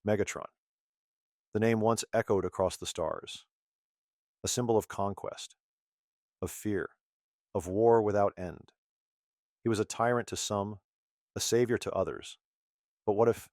Megatron. The name once echoed across the stars, a symbol of conquest, of fear, of war without end. He was a tyrant to some, a savior to others. But what if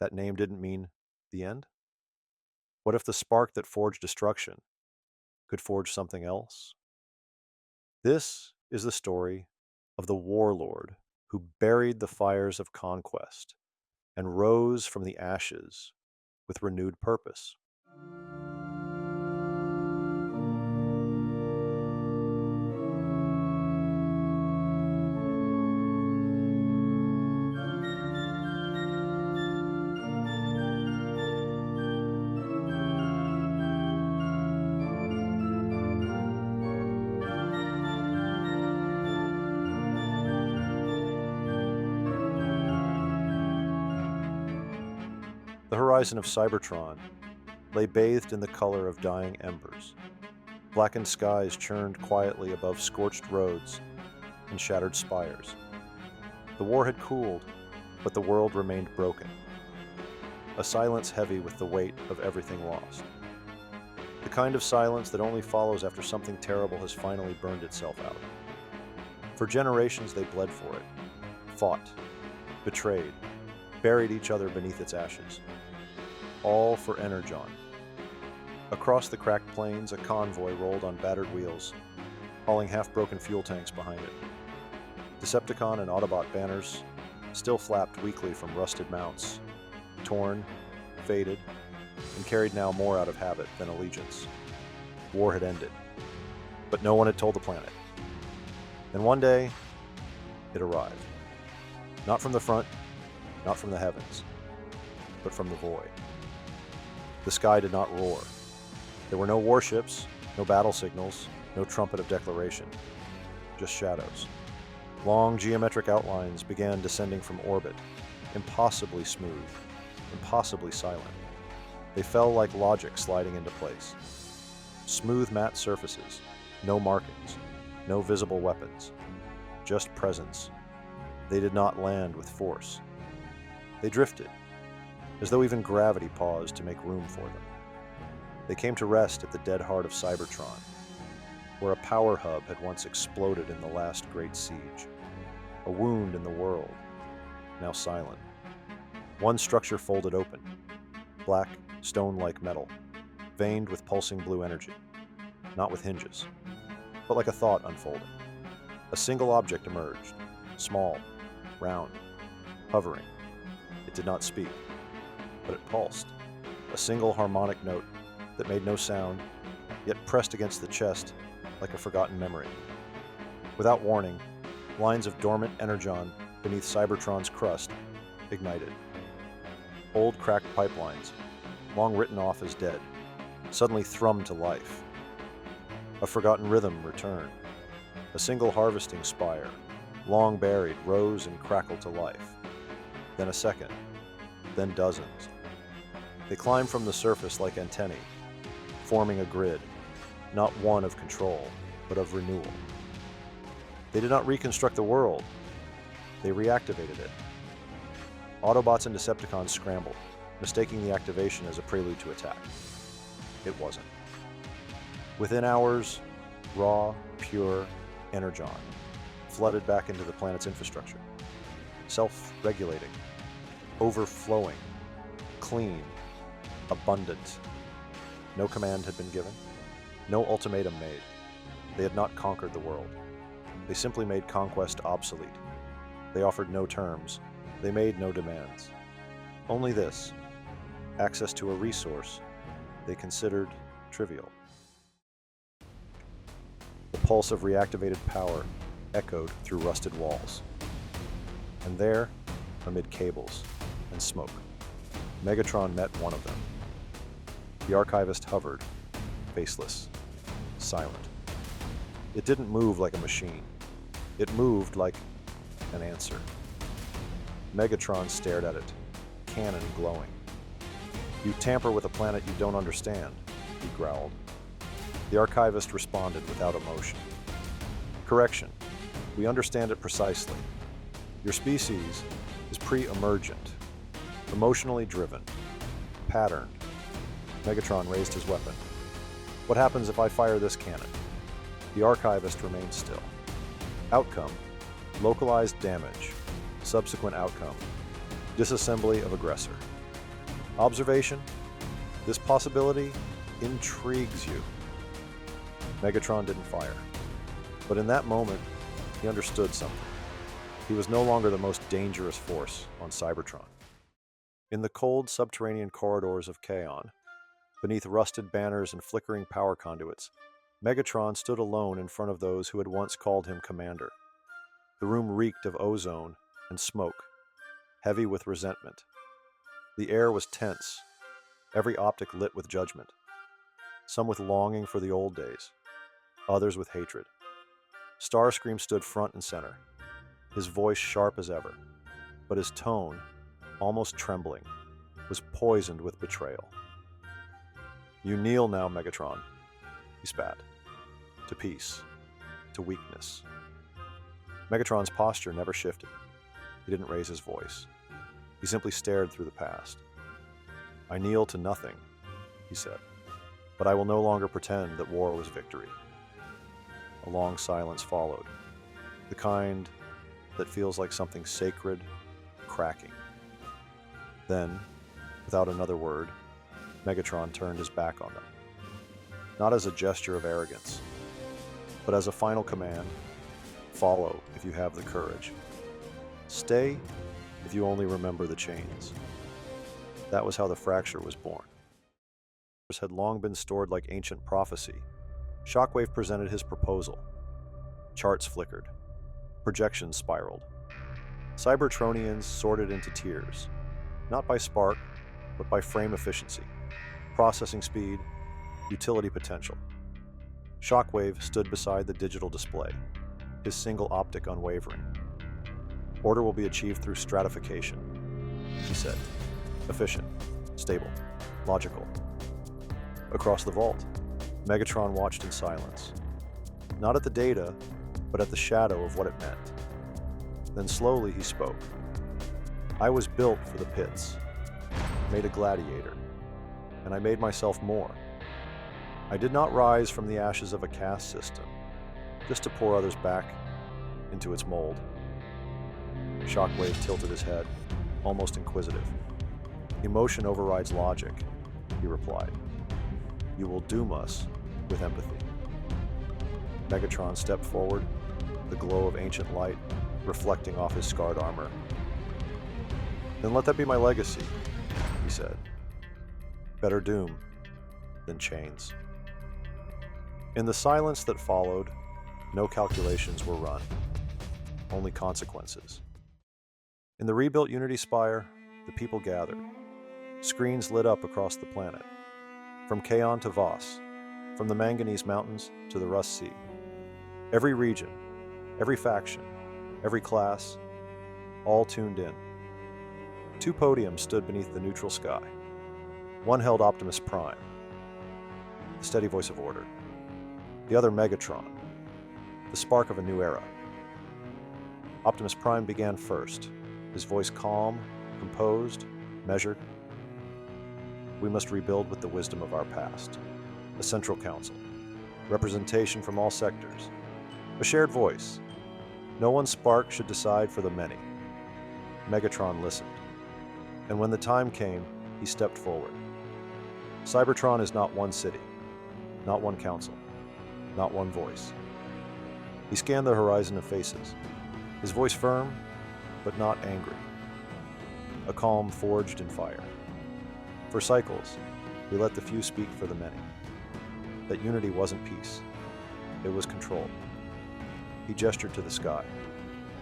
that name didn't mean the end? What if the spark that forged destruction could forge something else? This is the story of the warlord who buried the fires of conquest and rose from the ashes with renewed purpose. The horizon of Cybertron lay bathed in the color of dying embers. Blackened skies churned quietly above scorched roads and shattered spires. The war had cooled, but the world remained broken. A silence heavy with the weight of everything lost. The kind of silence that only follows after something terrible has finally burned itself out. For generations they bled for it, fought, betrayed, buried each other beneath its ashes. All for Energon. Across the cracked plains, a convoy rolled on battered wheels, hauling half-broken fuel tanks behind it. Decepticon and Autobot banners still flapped weakly from rusted mounts, torn, faded, and carried now more out of habit than allegiance. War had ended, but no one had told the planet. Then one day, it arrived. Not from the front, not from the heavens, but from the void. The sky did not roar. There were no warships, no battle signals, no trumpet of declaration, just shadows. Long geometric outlines began descending from orbit, impossibly smooth, impossibly silent. They fell like logic sliding into place. Smooth matte surfaces, no markings, no visible weapons, just presence. They did not land with force. They drifted, as though even gravity paused to make room for them. They came to rest at the dead heart of Cybertron, where a power hub had once exploded in the last great siege. A wound in the world, now silent. One structure folded open, black, stone-like metal, veined with pulsing blue energy, not with hinges, but like a thought unfolding. A single object emerged, small, round, hovering. It did not speak, but it pulsed, a single harmonic note that made no sound, yet pressed against the chest like a forgotten memory. Without warning, lines of dormant energon beneath Cybertron's crust ignited. Old cracked pipelines, long written off as dead, suddenly thrummed to life. A forgotten rhythm returned. A single harvesting spire, long buried, rose and crackled to life. Then a second, then dozens. They climbed from the surface like antennae, forming a grid, not one of control, but of renewal. They did not reconstruct the world, they reactivated it. Autobots and Decepticons scrambled, mistaking the activation as a prelude to attack. It wasn't. Within hours, raw, pure energon flooded back into the planet's infrastructure. Self-regulating, overflowing, clean, abundant. No command had been given, no ultimatum made. They had not conquered the world. They simply made conquest obsolete. They offered no terms. They made no demands. Only this, access to a resource they considered trivial. The pulse of reactivated power echoed through rusted walls. And there, amid cables and smoke, Megatron met one of them. The archivist hovered, faceless, silent. It didn't move like a machine. It moved like an answer. Megatron stared at it, cannon glowing. "You tamper with a planet you don't understand," he growled. The archivist responded without emotion. "Correction. We understand it precisely. Your species is pre-emergent, emotionally driven, patterned. Megatron raised his weapon. What happens if I fire this cannon? The archivist remained still. Outcome: localized damage. Subsequent outcome: disassembly of aggressor. Observation: this possibility intrigues you. Megatron didn't fire. But in that moment, he understood something. He was no longer the most dangerous force on Cybertron. In the cold subterranean corridors of Kaon, beneath rusted banners and flickering power conduits, Megatron stood alone in front of those who had once called him commander. The room reeked of ozone and smoke, heavy with resentment. The air was tense, every optic lit with judgment, some with longing for the old days, others with hatred. Starscream stood front and center, his voice sharp as ever, but his tone, almost trembling, was poisoned with betrayal. You kneel now, Megatron, he spat. To peace, to weakness. Megatron's posture never shifted. He didn't raise his voice. He simply stared through the past. I kneel to nothing, he said, but I will no longer pretend that war was victory. A long silence followed, the kind that feels like something sacred cracking. Then, without another word, Megatron turned his back on them. Not as a gesture of arrogance, but as a final command: follow if you have the courage. Stay if you only remember the chains. That was how the fracture was born. Had long been stored like ancient prophecy. Shockwave presented his proposal. Charts flickered. Projections spiraled. Cybertronians sorted into tiers, not by spark, but by frame efficiency, processing speed, utility potential. Shockwave stood beside the digital display, his single optic unwavering. Order will be achieved through stratification, he said. Efficient, stable, logical. Across the vault, Megatron watched in silence. Not at the data, but at the shadow of what it meant. Then slowly he spoke. I was built for the pits, made a gladiator, and I made myself more. I did not rise from the ashes of a caste system, just to pour others back into its mold. Shockwave tilted his head, almost inquisitive. Emotion overrides logic, he replied. You will doom us with empathy. Megatron stepped forward, the glow of ancient light reflecting off his scarred armor. Then let that be my legacy, he said. Better doom than chains. In the silence that followed, no calculations were run, only consequences. In the rebuilt Unity Spire, the people gathered. Screens lit up across the planet, from Kaon to Voss, from the Manganese Mountains to the Rust Sea. Every region, every faction, every class, all tuned in. Two podiums stood beneath the neutral sky. One held Optimus Prime, the steady voice of order. The other Megatron, the spark of a new era. Optimus Prime began first, his voice calm, composed, measured. We must rebuild with the wisdom of our past. A central council, representation from all sectors, a shared voice. No one spark should decide for the many. Megatron listened, and when the time came, he stepped forward. Cybertron is not one city, not one council, not one voice. He scanned the horizon of faces, his voice firm, but not angry. A calm forged in fire. For cycles, we let the few speak for the many. That unity wasn't peace, it was control. He gestured to the sky,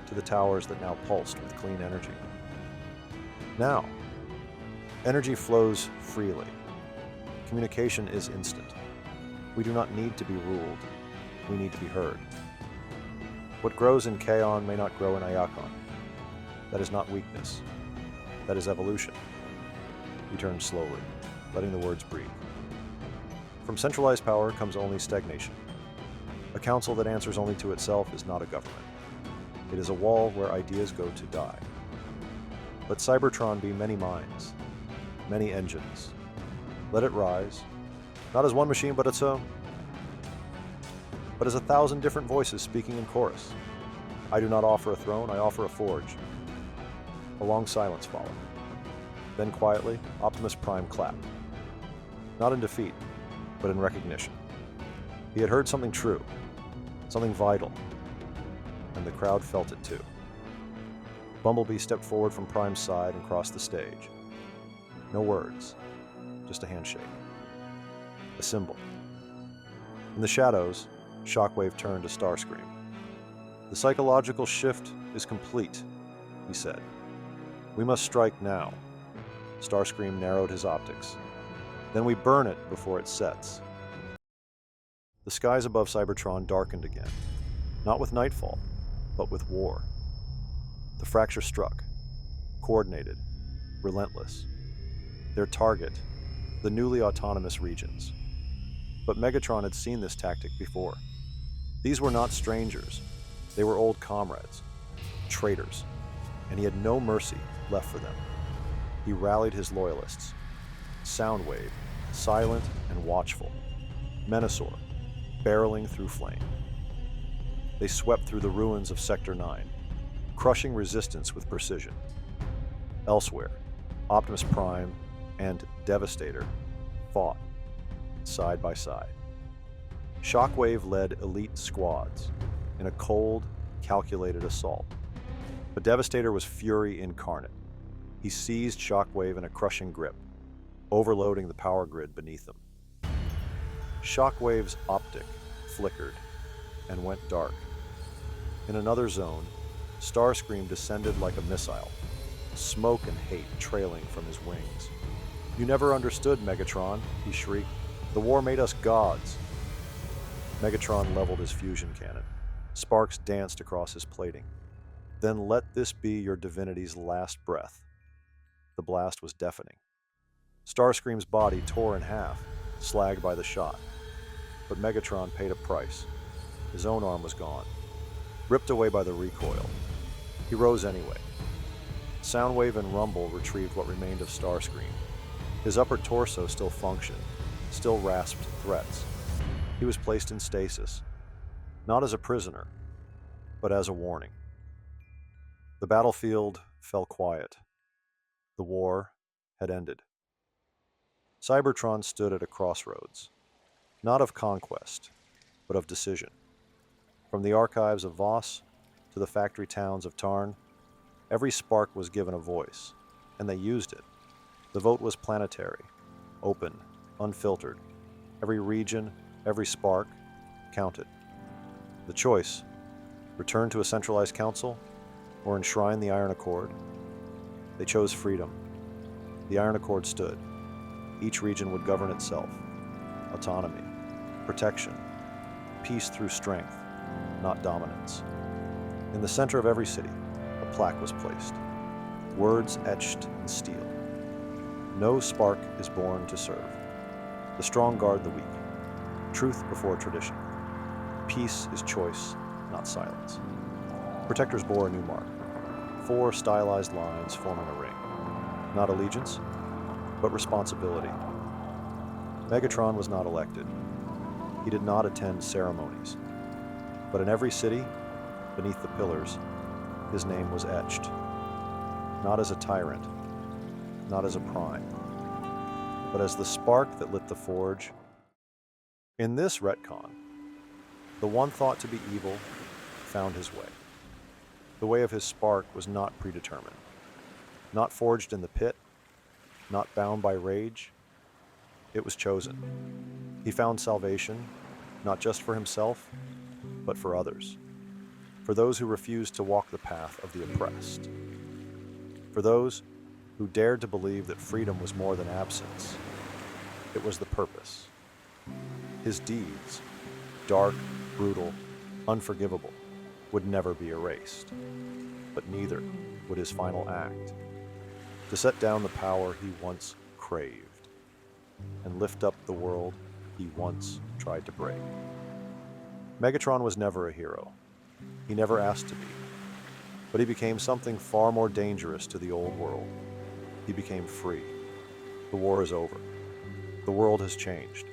to the towers that now pulsed with clean energy. Now, energy flows freely. Communication is instant. We do not need to be ruled, we need to be heard. What grows in Kaon may not grow in Iacon. That is not weakness, that is evolution. He turned slowly, letting the words breathe. From centralized power comes only stagnation. A council that answers only to itself is not a government. It is a wall where ideas go to die. Let Cybertron be many minds, many engines. Let it rise, not as one machine, but as 1,000 different voices speaking in chorus. I do not offer a throne, I offer a forge. A long silence followed. Then quietly, Optimus Prime clapped. Not in defeat, but in recognition. He had heard something true, something vital, and the crowd felt it too. Bumblebee stepped forward from Prime's side and crossed the stage. No words, just a handshake. A symbol. In the shadows, Shockwave turned to Starscream. The psychological shift is complete, he said. We must strike now. Starscream narrowed his optics. Then we burn it before it sets. The skies above Cybertron darkened again, not with nightfall, but with war. The fracture struck, coordinated, relentless. Their target, the newly autonomous regions. But Megatron had seen this tactic before. These were not strangers. They were old comrades, traitors, and he had no mercy left for them. He rallied his loyalists. Soundwave, silent and watchful. Menasor, barreling through flame. They swept through the ruins of Sector 9, crushing resistance with precision. Elsewhere, Optimus Prime and Devastator fought side by side. Shockwave led elite squads in a cold, calculated assault. But Devastator was fury incarnate. He seized Shockwave in a crushing grip, overloading the power grid beneath him. Shockwave's optic flickered and went dark. In another zone, Starscream descended like a missile, smoke and hate trailing from his wings. You never understood, Megatron, he shrieked. The war made us gods. Megatron leveled his fusion cannon. Sparks danced across his plating. Then let this be your divinity's last breath. The blast was deafening. Starscream's body tore in half, slagged by the shot. But Megatron paid a price. His own arm was gone, ripped away by the recoil. He rose anyway. Soundwave and Rumble retrieved what remained of Starscream. His upper torso still functioned, still rasped threats. He was placed in stasis, not as a prisoner, but as a warning. The battlefield fell quiet. The war had ended. Cybertron stood at a crossroads, not of conquest, but of decision. From the archives of Voss to the factory towns of Tarn, every spark was given a voice, and they used it. The vote was planetary, open, unfiltered. Every region, every spark, counted. The choice, return to a centralized council or enshrine the Iron Accord. They chose freedom. The Iron Accord stood. Each region would govern itself. Autonomy, protection, peace through strength, not dominance. In the center of every city, a plaque was placed. Words etched in steel. No spark is born to serve. The strong guard the weak. Truth before tradition. Peace is choice, not silence. Protectors bore a new mark. 4 stylized lines forming a ring. Not allegiance, but responsibility. Megatron was not elected. He did not attend ceremonies. But in every city, beneath the pillars, his name was etched. Not as a tyrant, not as a prime, but as the spark that lit the forge. In this retcon, the one thought to be evil found his way. The way of his spark was not predetermined, not forged in the pit, not bound by rage. It was chosen. He found salvation, not just for himself, but for others. For those who refused to walk the path of the oppressed. For those who dared to believe that freedom was more than absence. It was the purpose. His deeds, dark, brutal, unforgivable, would never be erased. But neither would his final act. To set down the power he once craved, and lift up the world he once tried to break. Megatron was never a hero. He never asked to be. But he became something far more dangerous to the old world. He became free. The war is over. The world has changed.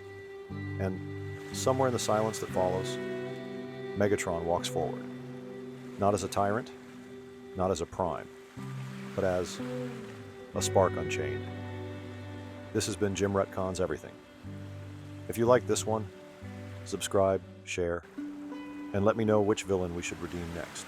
And somewhere in the silence that follows, Megatron walks forward. Not as a tyrant, not as a prime, but as a Spark Unchained. This has been Jim Retcons Everything. If you like this one, subscribe, share, and let me know which villain we should redeem next.